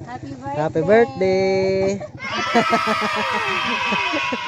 Happy birthday.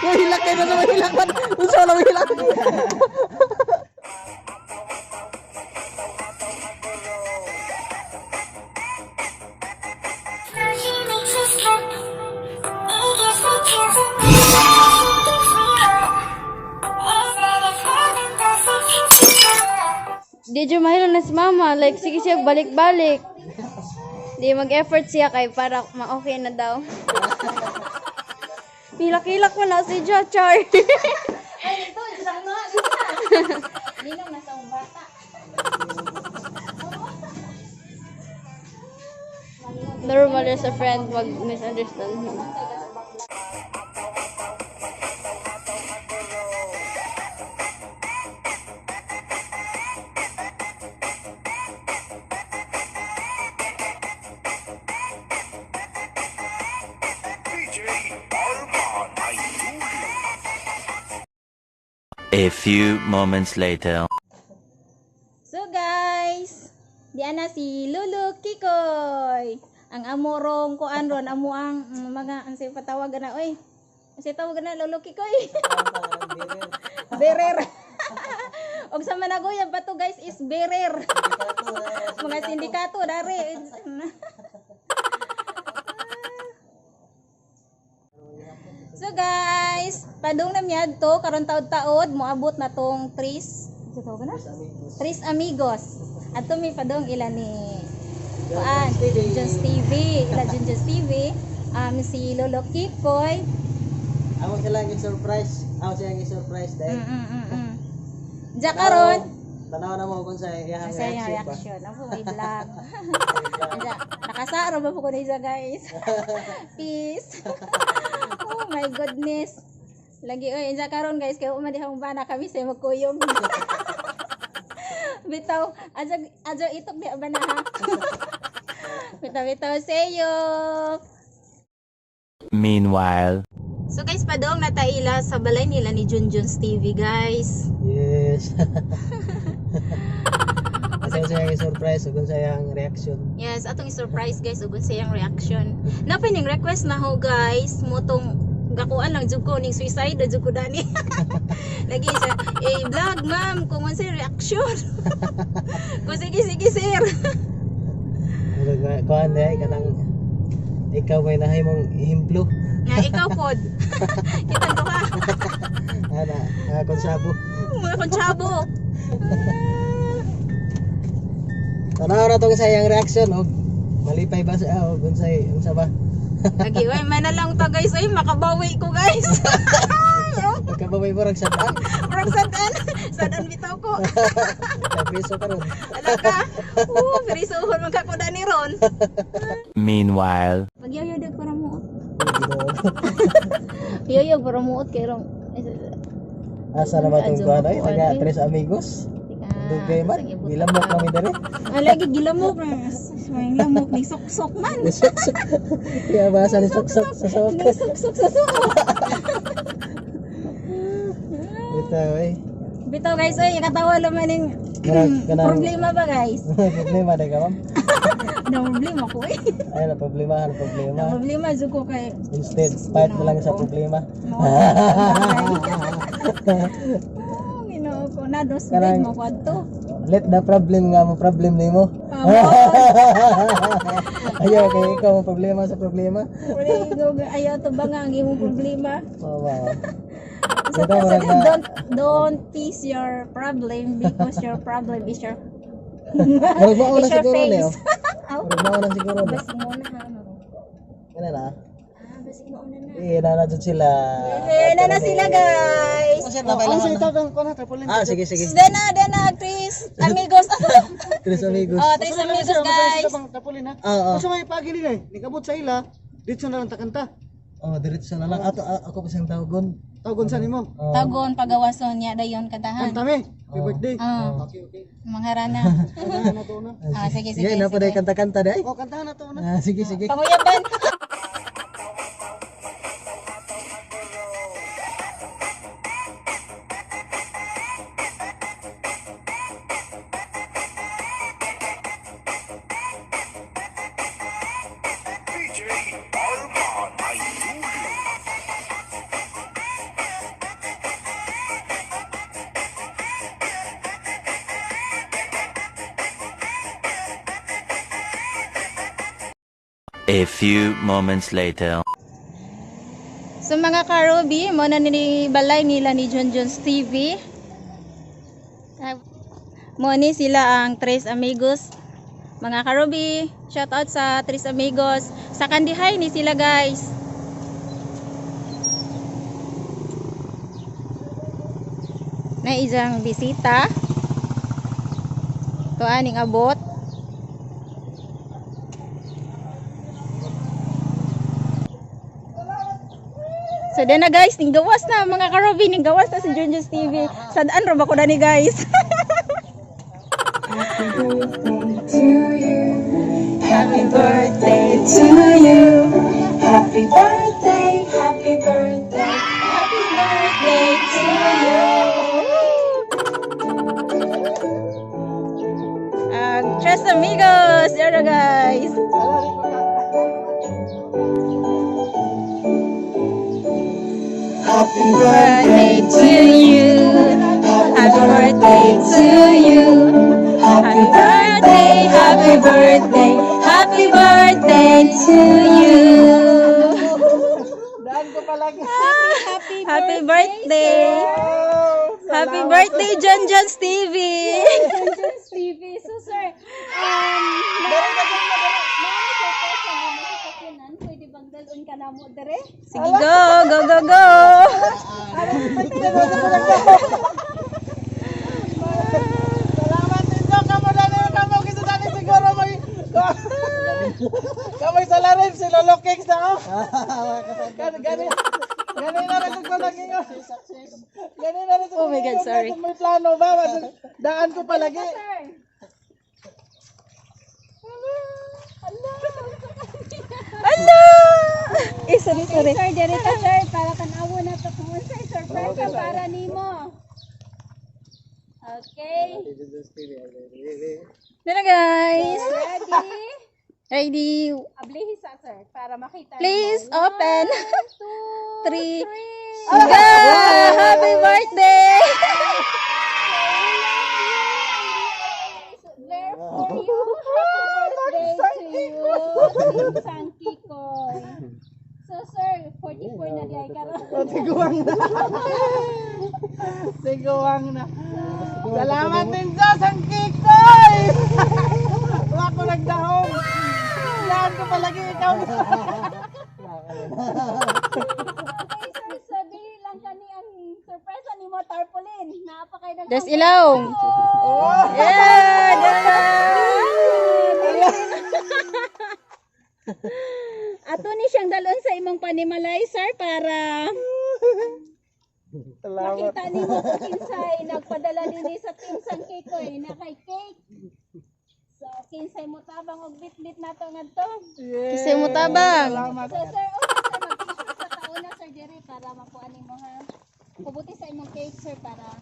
Hilak kayo na hilak man. Unsa lang hilak. Di dyan mahilo na si mama. Like, sige siya balik-balik. Di mag-effort siya kay para ma-okay na daw. Hilak-hilak mo na si Char. Ay, ito, isang na. Ninong nasa bata. Normal as a friend, mag-misunderstand mo. A few moments later. So guys, diyan na si Lulu Kikoy. Ang amorong ko ron, amo ang mga ansay patawagan na oy. Ansay tawagan na Lulu Kikoy. Berer. Og sa Managoyan pa to guys is berer. Mga sindikato dari. So guys, padung na miyad to karon taod-taod moabot na tong Tris. Sa tawag na? Tris Amigos. Ato mi padung ila ni Kuan, Junjun's TV, ila Junjun's TV. Si Lolo Kikoy. Ako sila yung surprise. Ako sila yung surprise dahil. Diya karon, Tanaw na mo kung sa iyang sa yung reaction. Ako may vlog. Diya, nakasaro ba po ko na isa guys? Peace. Oh my goodness. Lagi oy, diya karon guys, kay umadihang bana kami sa magkuyog. Bitaw, aja itok di ba na ha? Bitaw sayo. Meanwhile. So guys, padong nataila sa balay nila ni Junjun's TV guys. Yes. Ako sila yung surprise kung sa iyang reaction. Yes, atong i-surprise guys ug sa iyang reaction. Napay ning request na ho guys, motong gakuan lang jud ko ning suicide jud ko dani. Lagi sa vlog ma'am kung unsa yung reaction. Kung sige sir. Kuan dai kanang ikaw may nahay mong himplo. Nga ikaw pod. Kita to ka. Ana, konsabo. Mga konsyabo. Tanaw na tong sa iyang reaction og malipay ba sa og unsa ba? Lagi oy man na lang ta guys ay makabawi ko guys. Pagkababay mo rag sadaan. Murag sadan bitaw ko. Preso ka ron. Ala ka. Pirisuhon man ka ko dani ron. Meanwhile. Magyayod para muot. Yoyo para muot kay ron. Asa na ba itong kuhan ay? Taga Tres Amigos? Dugay man? Gilamok kami dali? Lagi gilamok na. May lamok ni sok-sok man. Kaya basa ni sok-sok sa sok. Ni sok-sok sa sok. Bitaw eh. Bitaw guys, oy, katawa naman ning problema ba guys? Problema na ka ma'am? Ano problema ko eh? Ay, na problema. Ang problema dyan ko kay... Instead, fight mo lang sa problema. Ginoo ko na, dos bed mo kwadto. Let the problem nga mo problem ni mo. Ayaw kay ikaw mo problema sa problema. Ayaw to ba nga ang imong problema? Wow. So, don't tease your problem because your problem is your Marag mao na is your siguro Leo. face. Marag mao na siguro. Basig mo na ha. Kana na. Basig mo na na. Nanadod sila. Na sila guys. Sige. Dena, Chris. Amigos. Tres Amigos. Tres amigos guys. Oo. Sa may pagili na nikabot sa ila, dito na lang takanta. Oh, diretso na lang. Ako pa siyang tawagon. Tawgon sa nimo. Tagon pagawason niya dayon kadahan. Kantame, happy birthday. Okay. Mangharana. Kantahan na to na. Sige. Sige, napaday kanta-kanta day. O kantahan na to na. Sige. Panguyaban. A few moments later. So mga karubi, mo na ninibalay nila ni Junjun's TV. Mo ni sila ang Tres Amigos. Mga karubi, shout out sa Tres Amigos. Sa Kandihay ni sila guys. Na isang bisita. To aning abot. So then na guys, ninggawas na mga karobi, ninggawas na si Junjun's TV. Sadaan ro ba ko na ni guys? Happy birthday to you. Happy birthday, happy birthday, happy birthday to you. Tres Amigos, yan na guys. Happy birthday to you. Happy birthday to you. Happy birthday, happy birthday, happy birthday to you. Happy birthday. Happy birthday Junjun's TV. Junjun's TV. So sir, pwede bang dalon ka na mo dere? Sige, go. Salamat ninyo kamo dali kamo kita dali siguro may kamay sa larin si Lolo Kings na oh. Gani na rin ko lagi nga. Gani na rin. Oh my God, sorry. May plano ba? Daan ko palagi. Hello. Sorry. Sir, direta sir, para tanawo na to kung unsay surprise para nimo. Okay. Tara guys. Ready? Ready. Ablihi sa sir para makita. Please mo. open. 1, 2, 3. Go! Happy birthday. Therefore, you happy birthday to you. Sang Kikoy. So sir, 44 na diay karon. Tiguang na. Salamat din Diyos ang kikoy. Wala ko nagdahong. Daan ko palagi ikaw. Okay sir, so dili lang kani ang surprise ni mo tarpaulin. Napakay na. There's ilaw. Yeah, Ato ni siyang dalon sa imong panimalay sir para makita nimo kung kinsay nagpadala dinhi sa Team Sang Kikoy na kay cake. So kinsay mo tabang og bit-bit nato ngadto. Kisay mo tabang. So sir, okay sir, mag-picture sa tauna sir diri para makuha nimo ha. Kubuti sa imong cake sir para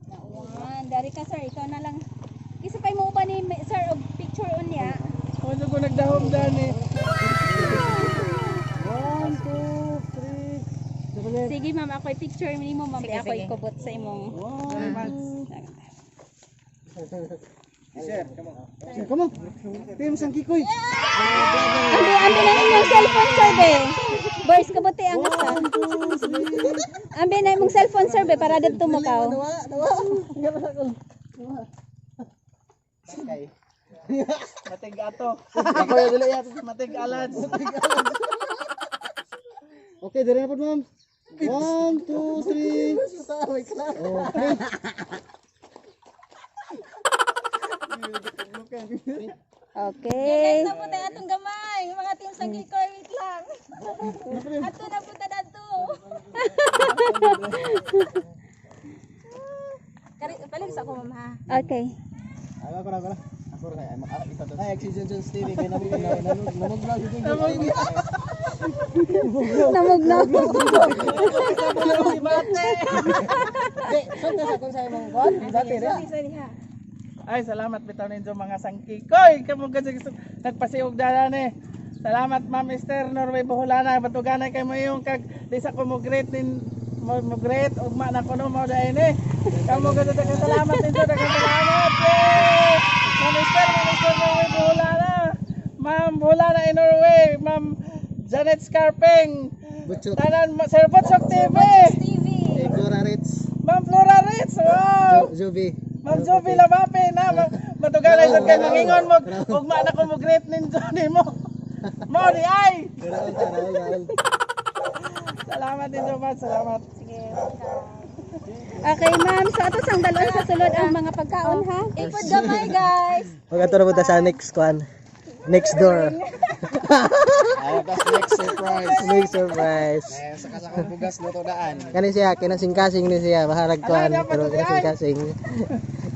nauwan. Dari ka sir, ikaw na lang. Isa pa mo ba ni sir og picture unya? Ano ko nagdahong daan eh. 1, 2, 3. Sige ma'am, ako i-picture nimo ma'am. Sige, Ako sige. ikubot sa imong. Sir, come on. Team sang kikoy. Ambi na imong cellphone sir be. Boys, kabuti ang asa. Ambi na imong cellphone sir be para dito mo kaw. Okay. Matig ato. Ako yung dali yan. Matig alad. Okay, dari na po ma'am. 1, 2, 3. Okay. Na po tayo atong gamay. Mga Team Sang Kikoy, wait lang. Ato na po tayo dato. Palig sa ako ma'am ha. Okay. Ako na. Ay, Oxygen TV kay namin namog vlog dito. Namugnog. Si Mate. Saan sa kung sa imong kon? Dati rin. Sorry ha. Ay, salamat bitaw ninyo mga sangkikoy. Kamo kasi nagpasiog dalan eh. Salamat Ma'am Esther Norway Boholana batuganay kay mo yung kag di sa ko mo great din mo great ugma na kuno mo dai ni. Kamo gud daghang salamat ninyo daghang salamat. Yay! Ma'am Esther Norway Boholana. Ma'am Boholana in Norway, Ma'am Janet Scarping. Butchot. Tanan Sir Botsok TV. TV. Flora Ritz. Ma'am Flora Ritz. Wow. Zubi. Ma'am Sophie Labape na matuganay sa kay mangingon mo ugma na ko mo great ninyo nimo. Mo di ay. Salamat din so much. Salamat. Okay, ma'am. So, ato sang dalon sa sulod ang mga pagkaon, ha? Ipod gamay, guys. Magkato na sa next kwan. Next door. Next surprise. Next surprise. Sa kasakong bugas luto daan. Kani siya, kinasing-kasing ni siya, baharag kwan. Pero kinasing-kasing.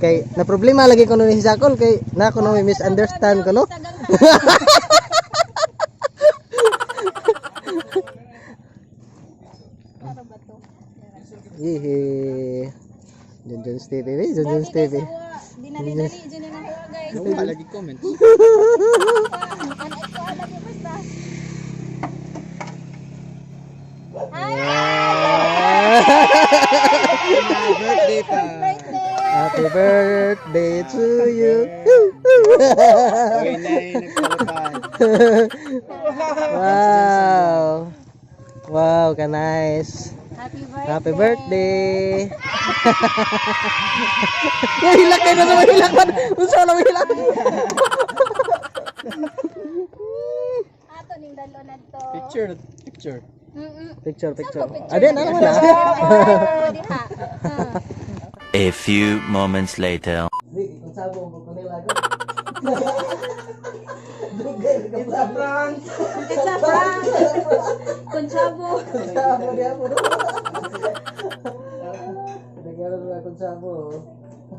Kay, na problema lagi ko nun si Sakol, kay na ko nung misunderstand ko, no? Hihi. Junjun TV, Junjun TV. Dinali-dali, dyan yung nakuha, guys. Lupa lagi comments. Anak ko, alam niyo basta. Birthday pa. Happy birthday to you. Uy, nay, nagpalapad. Wow. Wow, ka nice. Happy birthday. Happy birthday. Hilak kayo na hilak man. Unsa na hilak. Ato ning dalo na to. Picture. Picture. Ade na naman na. Diha. A few moments later. Kung sabo mo ko nila go. It's a prank. It's a prank. Kunsabo. Sabo dia po. Nagaro nga kung sabo.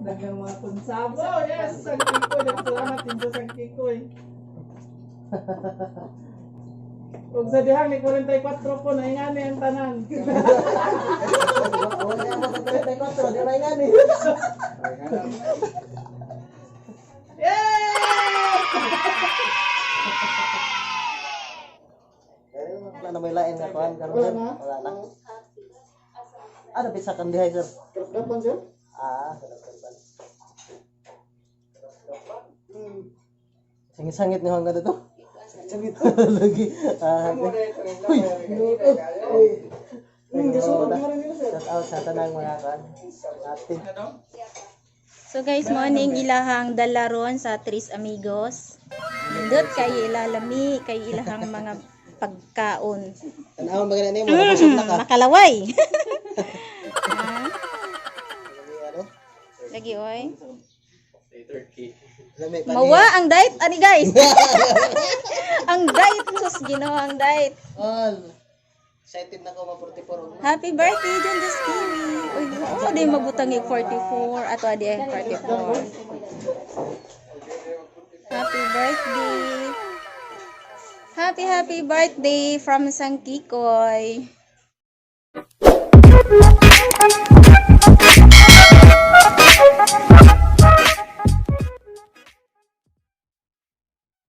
Dagang mga konsabo. Yes, Sang Kikoy. Salamat din sa Sang Kikoy. Kung sa dihang ni 44 po, naingani ang tanan. Wala na may lain nga kuan karon. Wala na. Ada bisa kan dihay sir. Kapan sir? Ah, kapan. Singit-sangit ni hangga to. Sangit lagi. Ah. Uy. Shout out sa tanang mga kan. Atin. So guys, morning ilahang dalaron sa Tres Amigos. Nindot kay ilalami, kay ilahang mga pagkaon. Tanaw magana ni mo busog na ka. Makalaway. Lagi oy. Mawa ang diet ani guys. Ang diet sus Ginoo ang diet. All. Excited na ko ma-44. Happy birthday John Justini. Uy, oh, di mabutang yung 44 ato adi ay 44. Happy birthday. Happy birthday from Sang Kikoy.